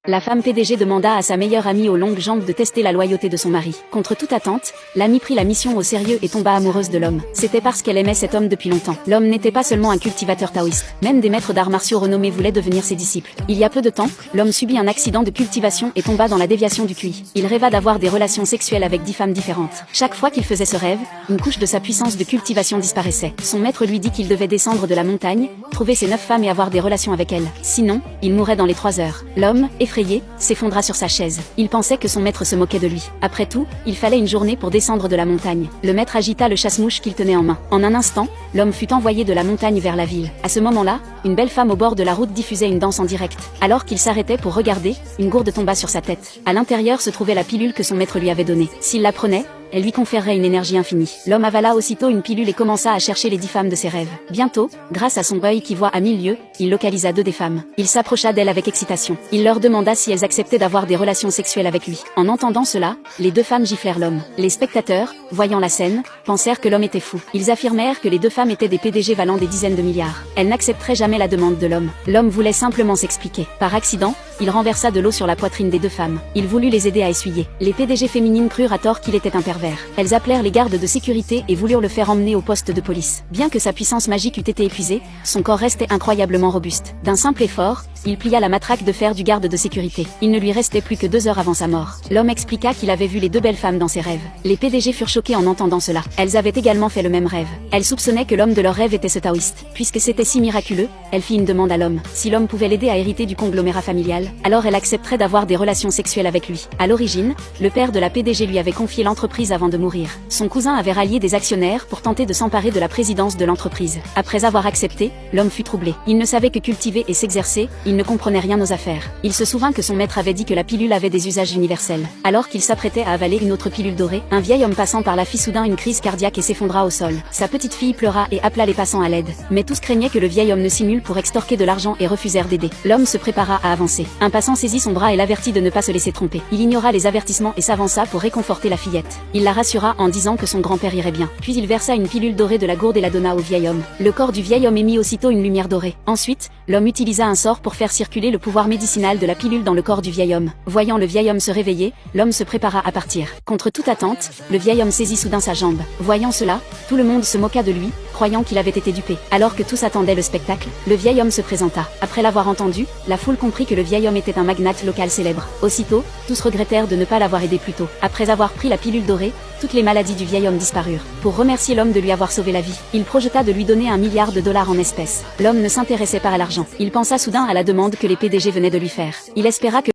La femme PDG demanda à sa meilleure amie aux longues jambes de tester la loyauté de son mari. Contre toute attente, l'amie prit la mission au sérieux et tomba amoureuse de l'homme. C'était parce qu'elle aimait cet homme depuis longtemps. L'homme n'était pas seulement un cultivateur taoïste. Même des maîtres d'arts martiaux renommés voulaient devenir ses disciples. Il y a peu de temps, l'homme subit un accident de cultivation et tomba dans la déviation du QI. Il rêva d'avoir des relations sexuelles avec 10 femmes différentes. Chaque fois qu'il faisait ce rêve, une couche de sa puissance de cultivation disparaissait. Son maître lui dit qu'il devait descendre de la montagne, trouver ses 9 femmes et avoir des relations avec elles. Sinon, il mourrait dans les 3 heures. L'homme, effrayé, s'effondra sur sa chaise. Il pensait que son maître se moquait de lui. Après tout, il fallait une journée pour descendre de la montagne. Le maître agita le chasse-mouche qu'il tenait en main. En un instant, l'homme fut envoyé de la montagne vers la ville. À ce moment-là, une belle femme au bord de la route diffusait une danse en direct. Alors qu'il s'arrêtait pour regarder, une gourde tomba sur sa tête. À l'intérieur se trouvait la pilule que son maître lui avait donnée. S'il la prenait, elle lui conférerait une énergie infinie. L'homme avala aussitôt une pilule et commença à chercher les 10 femmes de ses rêves. Bientôt, grâce à son œil qui voit à 1000 lieues, il localisa 2 des femmes. Il s'approcha d'elles avec excitation. Il leur demanda si elles acceptaient d'avoir des relations sexuelles avec lui. En entendant cela, les 2 femmes giflèrent l'homme. Les spectateurs, voyant la scène, pensèrent que l'homme était fou. Ils affirmèrent que les 2 femmes étaient des PDG valant des dizaines de milliards. Elles n'accepteraient jamais la demande de l'homme. L'homme voulait simplement s'expliquer. Par accident, il renversa de l'eau sur la poitrine des 2 femmes. Il voulut les aider à essuyer. Les PDG féminines crurent à tort qu'il était un pervers. Elles appelèrent les gardes de sécurité et voulurent le faire emmener au poste de police. Bien que sa puissance magique eût été épuisée, son corps restait incroyablement robuste. D'un simple effort, il plia la matraque de fer du garde de sécurité. Il ne lui restait plus que 2 heures avant sa mort. L'homme expliqua qu'il avait vu les 2 belles femmes dans ses rêves. Les PDG furent choqués en entendant cela. Elles avaient également fait le même rêve. Elles soupçonnaient que l'homme de leur rêve était ce taoïste. Puisque c'était si miraculeux, elle fit une demande à l'homme. Si l'homme pouvait l'aider à hériter du conglomérat familial, alors elle accepterait d'avoir des relations sexuelles avec lui. À l'origine, le père de la PDG lui avait confié l'entreprise avant de mourir. Son cousin avait rallié des actionnaires pour tenter de s'emparer de la présidence de l'entreprise. Après avoir accepté, l'homme fut troublé. Il ne savait que cultiver et s'exercer, il ne comprenait rien aux affaires. Il se souvint que son maître avait dit que la pilule avait des usages universels. Alors qu'il s'apprêtait à avaler une autre pilule dorée, un vieil homme passant par là fit soudain une crise cardiaque et s'effondra au sol. Sa petite fille pleura et appela les passants à l'aide. Mais tous craignaient que le vieil homme ne simule pour extorquer de l'argent et refusèrent d'aider. L'homme se prépara à avancer. Un passant saisit son bras et l'avertit de ne pas se laisser tromper. Il ignora les avertissements et s'avança pour réconforter la fillette. Il la rassura en disant que son grand-père irait bien. Puis il versa une pilule dorée de la gourde et la donna au vieil homme. Le corps du vieil homme émit aussitôt une lumière dorée. Ensuite, l'homme utilisa un sort pour faire circuler le pouvoir médicinal de la pilule dans le corps du vieil homme. Voyant le vieil homme se réveiller, l'homme se prépara à partir. Contre toute attente, le vieil homme saisit soudain sa jambe. Voyant cela, tout le monde se moqua de lui, croyant qu'il avait été dupé. Alors que tous attendaient le spectacle, le vieil homme se présenta. Après l'avoir entendu, la foule comprit que le vieil homme était un magnate local célèbre. Aussitôt, tous regrettèrent de ne pas l'avoir aidé plus tôt. Après avoir pris la pilule dorée, toutes les maladies du vieil homme disparurent. Pour remercier l'homme de lui avoir sauvé la vie, il projeta de lui donner $1 milliard en espèces. L'homme ne s'intéressait pas à l'argent. Il pensa soudain à la demande que les PDG venaient de lui faire. Il espéra que